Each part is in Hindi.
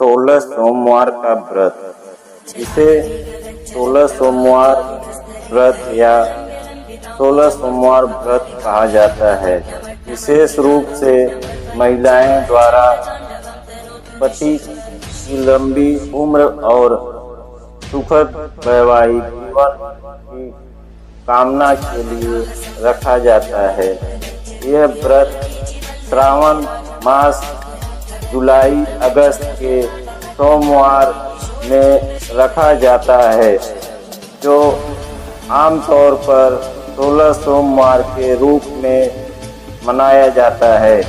16 सोमवार का व्रत। इसे 16 सोमवार व्रत या 16 सोमवार व्रत कहा जाता है। विशेष रूप से महिलाएं द्वारा पति की लंबी उम्र और सुखद वैवाहिक जीवन की कामना के लिए रखा जाता है। यह व्रत श्रावण मास जुलाई अगस्त के सोमवार में रखा जाता है, जो आमतौर पर 16 सोमवार के रूप में मनाया जाता है।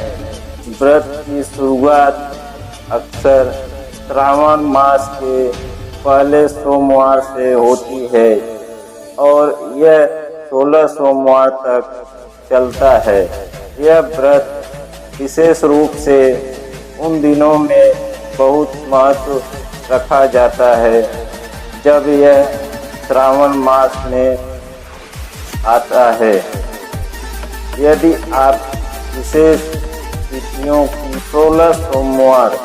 व्रत की शुरुआत अक्सर श्रावण मास के पहले सोमवार से होती है और यह 16 सोमवार तक चलता है। यह व्रत विशेष रूप से उन दिनों में बहुत महत्व रखा जाता है जब यह श्रावण मास में आता है। यदि आप विशेष तिथियों की 16 सोमवार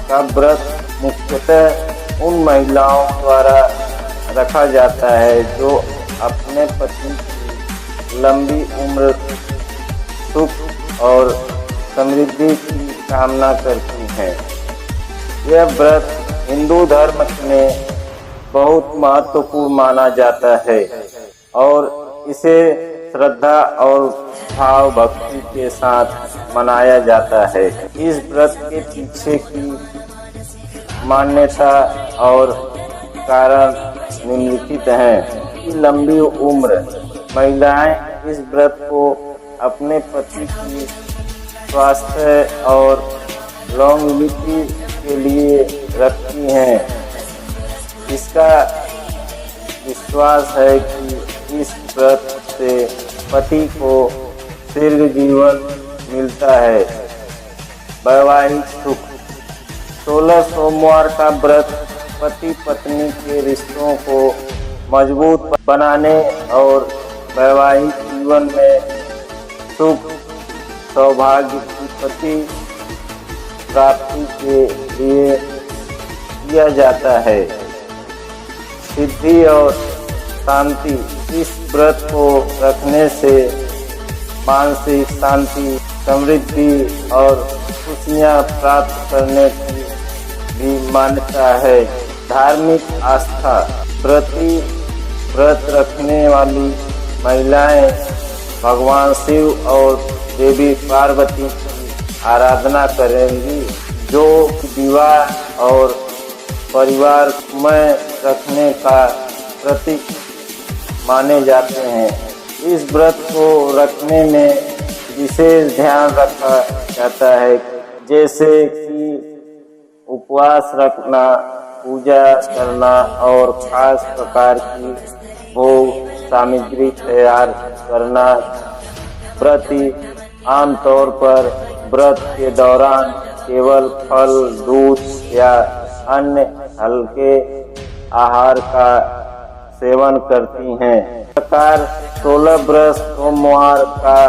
का व्रत मुख्यतः उन महिलाओं द्वारा रखा जाता है जो अपने पति की लंबी उम्र, सुख और समृद्धि की कामना करती हैं। यह व्रत हिंदू धर्म में बहुत महत्वपूर्ण माना जाता है और इसे श्रद्धा और भाव भक्ति के साथ मनाया जाता है। इस व्रत के पीछे की मान्यता और कारण निम्नलिखित हैं। लंबी उम्र। महिलाएं इस व्रत को अपने पति की स्वास्थ्य और लॉन्गेविटी के लिए रखती हैं। इसका विश्वास है कि इस व्रत से पति को दीर्घ जीवन मिलता है। वैवाहिक सुख। 16 सोमवार का व्रत पति पत्नी के रिश्तों को मजबूत बनाने और वैवाहिक जीवन में सुख सौभाग्य की प्राप्ति के लिए किया जाता है। सिद्धि और शांति। इस व्रत को रखने से मानसिक शांति, समृद्धि और खुशियाँ प्राप्त करने की भी मान्यता है। धार्मिक आस्था। व्रत रखने वाली महिलाएं भगवान शिव और देवी पार्वती की आराधना करेंगी, जो विवाह और परिवार में रखने का प्रतीक माने जाते हैं। इस व्रत को रखने में विशेष ध्यान रखा जाता है, जैसे कि उपवास रखना, पूजा करना और खास प्रकार की भोग सामग्री तैयार करना। व्रती आमतौर पर व्रत के दौरान केवल फल, दूध या अन्य हल्के आहार का सेवन करती हैं। इस प्रकार 16 व्रत सोमवार का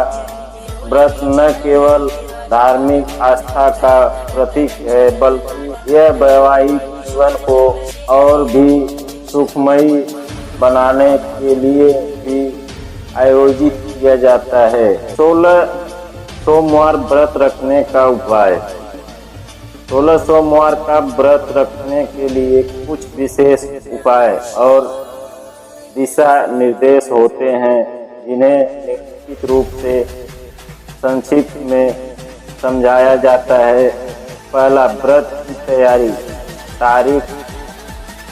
व्रत न केवल धार्मिक आस्था का प्रतीक है, बल्कि यह वैवाहिक जीवन को और भी सुखमयी बनाने के लिए भी आयोजित किया जाता है। 16 सोमवार व्रत रखने का उपाय। 16 सोमवार का व्रत रखने के लिए कुछ विशेष उपाय और दिशा निर्देश होते हैं, जिन्हें निश्चित रूप से संक्षिप्त में समझाया जाता है। पहला, व्रत की तैयारी। तारीख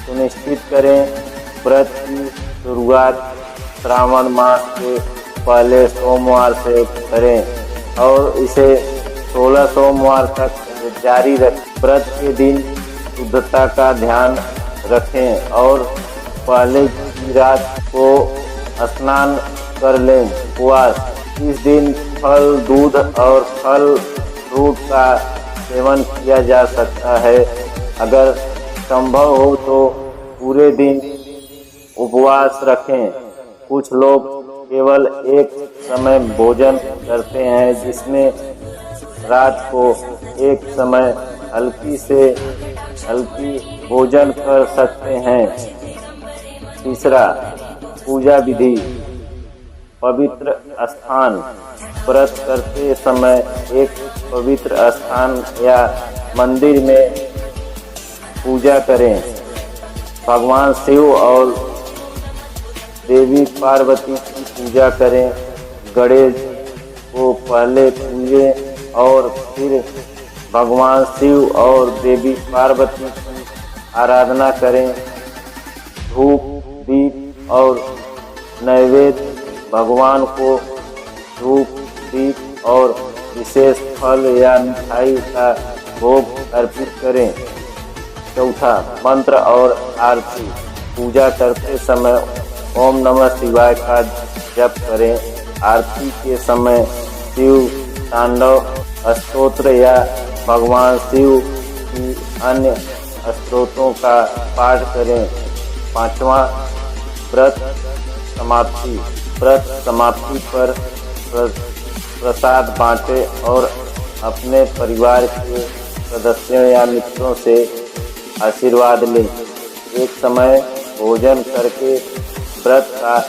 सुनिश्चित करें। व्रत की शुरुआत श्रावण मास के पहले सोमवार से करें और इसे 16 सोमवार तक जारी रखें। व्रत के दिन शुद्धता का ध्यान रखें और पहले की रात को स्नान कर लें। उपवास। इस दिन फल, दूध और फल फ्रूट का सेवन किया जा सकता है। अगर संभव हो तो पूरे दिन उपवास रखें। कुछ लोग केवल एक समय भोजन करते हैं, जिसमें रात को एक समय हल्की से हल्की भोजन कर सकते हैं। तीसरा, पूजा विधि। पवित्र स्थान। व्रत करते समय एक पवित्र स्थान या मंदिर में पूजा करें। भगवान शिव और देवी पार्वती की पूजा करें। गणेश को पहले पूजें और फिर भगवान शिव और देवी पार्वती की आराधना करें। धूप, दीप और नैवेद्य। भगवान को धूप, दीप और विशेष फल या मिठाई का भोग अर्पित करें। चौथा, मंत्र और आरती। पूजा करते समय ओम नमः शिवाय का जप करें। आरती के समय शिव तांडव स्तोत्र या भगवान शिव की अन्य स्तोत्रों का पाठ करें। पांचवा, व्रत समाप्ति। व्रत समाप्ति पर प्रसाद बांटें और अपने परिवार के सदस्यों या मित्रों से आशीर्वाद लें। एक समय भोजन करके व्रत का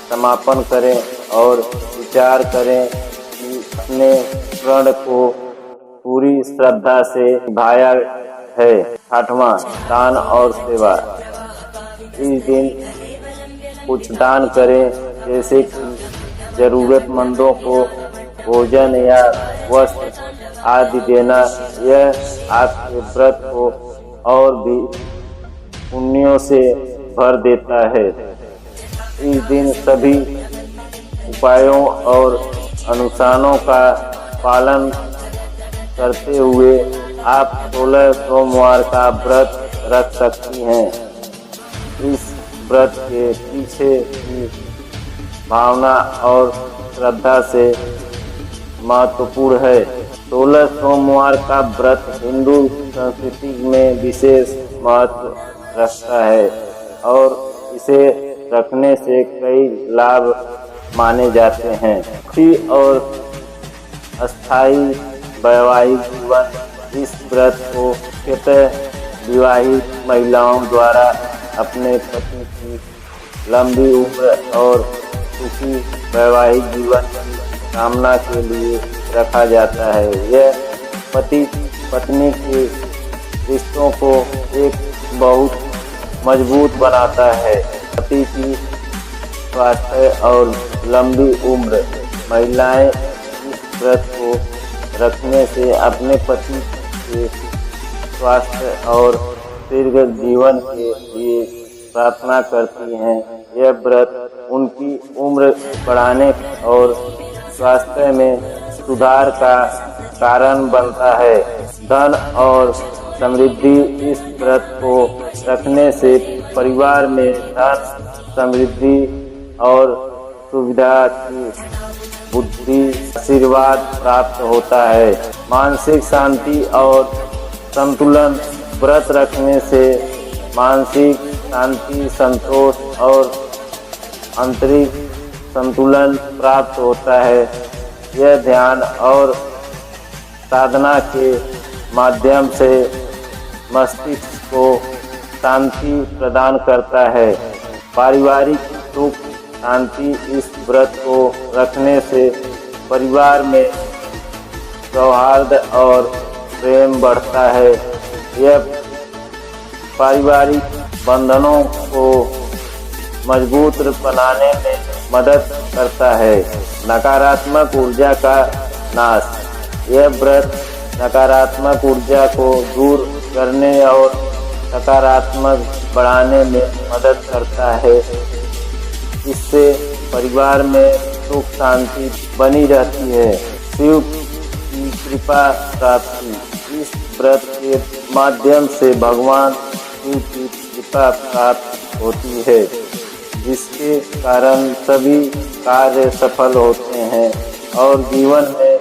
समापन करें और विचार करें कि अपने प्रण को पूरी श्रद्धा से निभाया है। आठवां, दान और सेवा। इस दिन कुछ दान करें, जैसे कि जरूरतमंदों को भोजन या वस्त्र आदि देना। यह आपके व्रत को और भी पुण्यों से भर देता है। इस दिन सभी उपायों और अनुष्ठानों का पालन करते हुए आप 16 सोमवार का व्रत रख सकती हैं। इस व्रत के पीछे की भावना और श्रद्धा से महत्वपूर्ण है। 16 सोमवार का व्रत हिंदू संस्कृति में विशेष महत्व रखता है और इसे रखने से कई लाभ माने जाते हैं। सुखी और अस्थायी वैवाहिक जीवन। इस व्रत को मुख्यतः विवाहित महिलाओं द्वारा अपने पति की लंबी उम्र और सुखी वैवाहिक जीवन की कामना के लिए रखा जाता है। यह पति पत्नी के रिश्तों को एक बहुत मजबूत बनाता है। पति की स्वास्थ्य और लंबी उम्र। महिलाएं इस व्रत को रखने से अपने पति के स्वास्थ्य और दीर्घ जीवन के लिए प्रार्थना करती हैं। यह व्रत उनकी उम्र बढ़ाने और स्वास्थ्य में सुधार का कारण बनता है। धन और समृद्धि। इस व्रत को रखने से परिवार में धन, समृद्धि और सुविधा की बुद्धि आशीर्वाद प्राप्त होता है। मानसिक शांति और संतुलन। व्रत रखने से मानसिक शांति, संतोष और आंतरिक संतुलन प्राप्त होता है। यह ध्यान और साधना के माध्यम से मस्तिष्क को शांति प्रदान करता है। पारिवारिक सुख शांति। इस व्रत को रखने से परिवार में सौहार्द और प्रेम बढ़ता है। यह पारिवारिक बंधनों को मजबूत बनाने में मदद करता है। नकारात्मक ऊर्जा का नाश। यह व्रत नकारात्मक ऊर्जा को दूर करने और सकारात्मक बढ़ाने में मदद करता है। इससे परिवार में सुख शांति बनी रहती है। शिव की कृपा प्राप्ति। इस व्रत के माध्यम से भगवान शिव की कृपा प्राप्त होती है, जिसके कारण सभी कार्य सफल होते हैं और जीवन में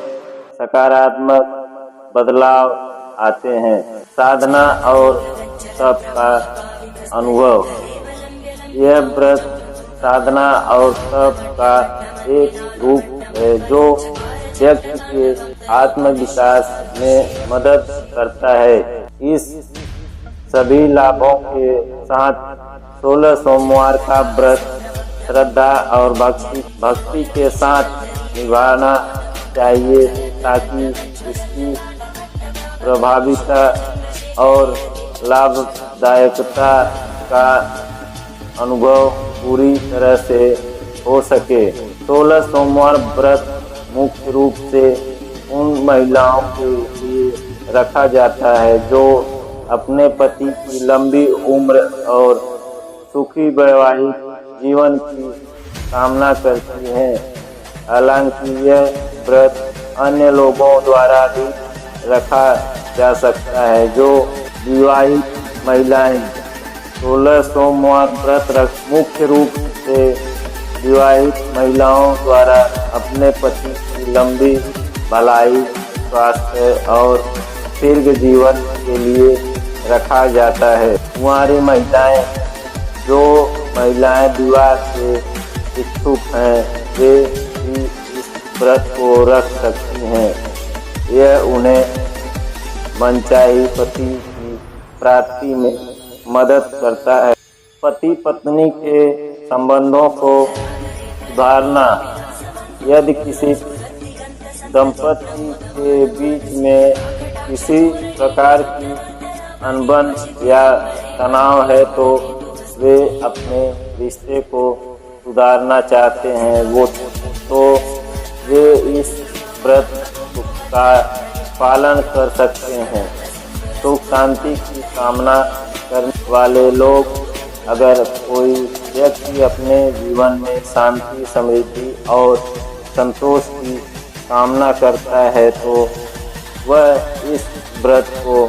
सकारात्मक बदलाव आते हैं। साधना और तप का अनुभव। यह व्रत साधना और तप का एक रूप है जो व्यक्ति के आत्मविकास में मदद करता है। इस सभी लाभों के साथ 16 सोमवार का व्रत श्रद्धा और भक्ति के साथ निभाना चाहिए ताकि इसकी प्रभाविता और लाभदायकता का अनुभव पूरी तरह से हो सके। 16 सोमवार व्रत मुख्य रूप से उन महिलाओं के लिए रखा जाता है जो अपने पति की लंबी उम्र और सुखी वैवाहिक जीवन की कामना करती हैं। हालांकि यह व्रत अन्य लोगों द्वारा भी रखा जा सकता है जो विवाहित महिलाएं 16 सोमवार व्रत मुख्य रूप से विवाहित महिलाओं द्वारा अपने पति की लंबी भलाई, स्वास्थ्य और दीर्घ जीवन के लिए रखा जाता है। कुंवारी महिलाएं जो महिलाएं विवाह के इच्छुक हैं वे भी इस व्रत को रख सकती हैं। यह उन्हें मनचाही पति की प्राप्ति में मदद करता है। पति पत्नी के संबंधों को सुधारना। यदि किसी दंपति के बीच में किसी प्रकार की अनबन या तनाव है तो वे अपने रिश्ते को सुधारना चाहते हैं वे इस व्रत का पालन कर सकते हैं। तो शांति की कामना करने वाले लोग, अगर कोई व्यक्ति अपने जीवन में शांति, समृद्धि और संतोष की कामना करता है तो वह इस व्रत को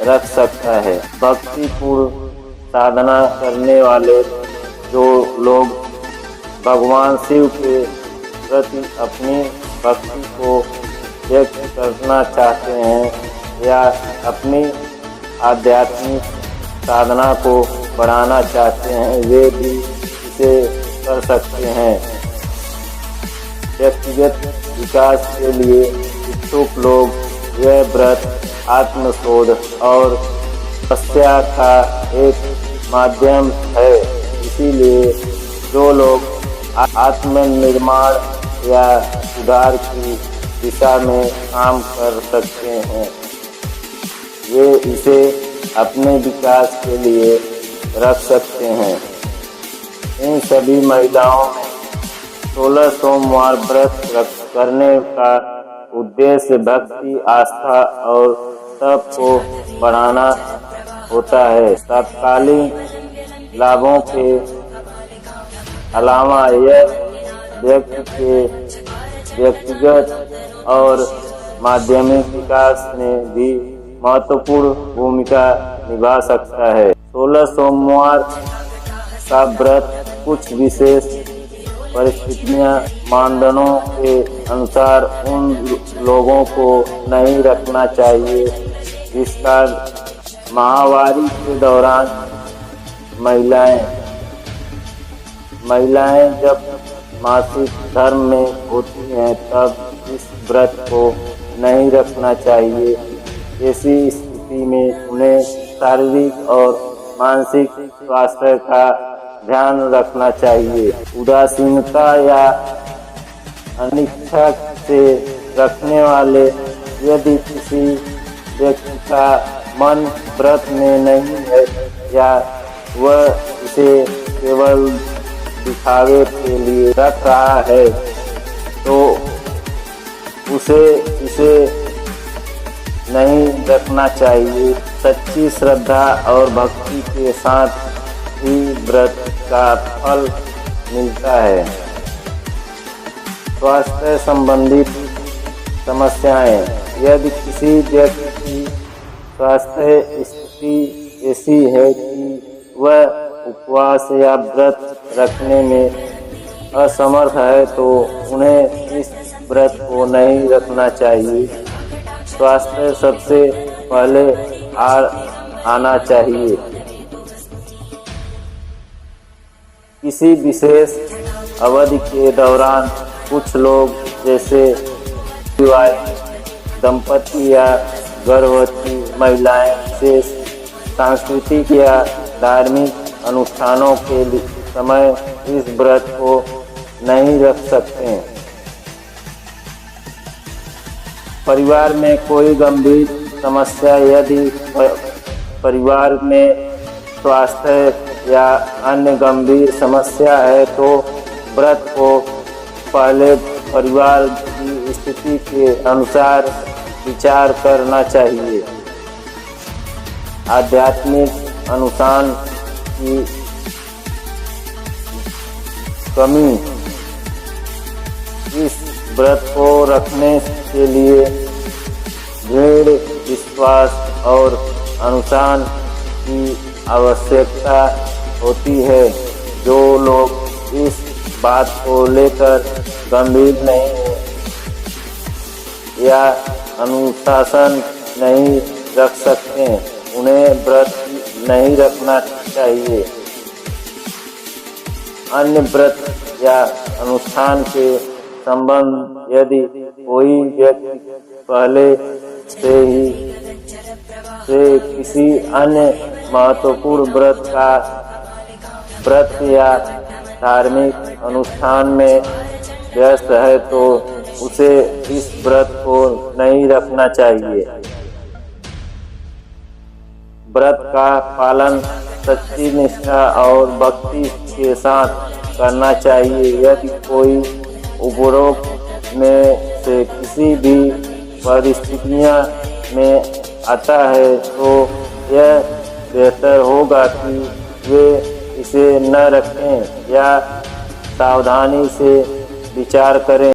रख सकता है। भक्तिपूर्ण साधना करने वाले जो लोग भगवान शिव के प्रति अपनी भक्ति को व्यक्त करना चाहते हैं या अपनी आध्यात्मिक साधना को बढ़ाना चाहते हैं वे भी इसे कर सकते हैं। व्यक्तिगत विकास के लिए इच्छुक लोग यह व्रत आत्मशोध और तपस्या का एक माध्यम है। इसीलिए जो लोग आत्मनिर्माण या सुधार की दिशा में काम कर सकते हैं वे इसे अपने विकास के लिए रख सकते हैं। इन सभी महिलाओं में 16 सोमवार व्रत करने का उद्देश्य भक्ति, आस्था और तप को बढ़ाना होता है। तात्कालिक लाभों के अलावा यह व्यक्ति के व्यक्तिगत और माध्यमिक विकास में भी महत्वपूर्ण भूमिका निभा सकता है। 16 सोमवार का व्रत कुछ विशेष परिस्थितियां, मानदंडों के अनुसार उन लोगों को नहीं रखना चाहिए जिसका माहवारी के दौरान महिलाएं जब मासिक धर्म में होती हैं तब इस व्रत को नहीं रखना चाहिए। ऐसी स्थिति में उन्हें शारीरिक और मानसिक स्वास्थ्य का ध्यान रखना चाहिए। उदासीनता या अनिच्छा से रखने वाले, यदि किसी व्यक्ति का मन व्रत में नहीं है या वह इसे केवल दिखावे के लिए रख रहा है तो उसे इसे नहीं रखना चाहिए। सच्ची श्रद्धा और भक्ति के साथ ही व्रत का फल मिलता है। स्वास्थ्य संबंधित समस्याएं। यदि किसी व्यक्ति की स्वास्थ्य स्थिति ऐसी है कि वह उपवास या व्रत रखने में असमर्थ है तो उन्हें इस व्रत को नहीं रखना चाहिए। स्वास्थ्य सबसे पहले आना चाहिए। किसी विशेष अवधि के दौरान कुछ लोग जैसे विवाहित दंपति या गर्भवती महिलाएं विशेष सांस्कृतिक या धार्मिक अनुष्ठानों के समय इस व्रत को नहीं रख सकते। परिवार में कोई गंभीर समस्या, यदि परिवार में स्वास्थ्य या अन्य गंभीर समस्या है तो व्रत को पहले परिवार की स्थिति के अनुसार विचार करना चाहिए। आध्यात्मिक अनुष्ठान की कमी इस व्रत को रखने के लिए दृढ़ विश्वास और अनुष्ठान की आवश्यकता होती है। जो लोग इस बात को लेकर गंभीर नहीं है या अनुशासन नहीं रख सकते, उन्हें व्रत नहीं रखना चाहिए। अन्य व्रत या अनुष्ठान के संबंध यदि कोई व्यक्ति पहले से किसी अन्य महत्वपूर्ण व्रत या धार्मिक अनुष्ठान में व्यस्त है तो उसे इस व्रत को नहीं रखना चाहिए। व्रत का पालन सच्ची निष्ठा और भक्ति के साथ करना चाहिए। यदि कोई उपरोक्त में से किसी भी परिस्थितियों में आता है तो यह बेहतर होगा कि वे इसे न रखें या सावधानी से विचार करें।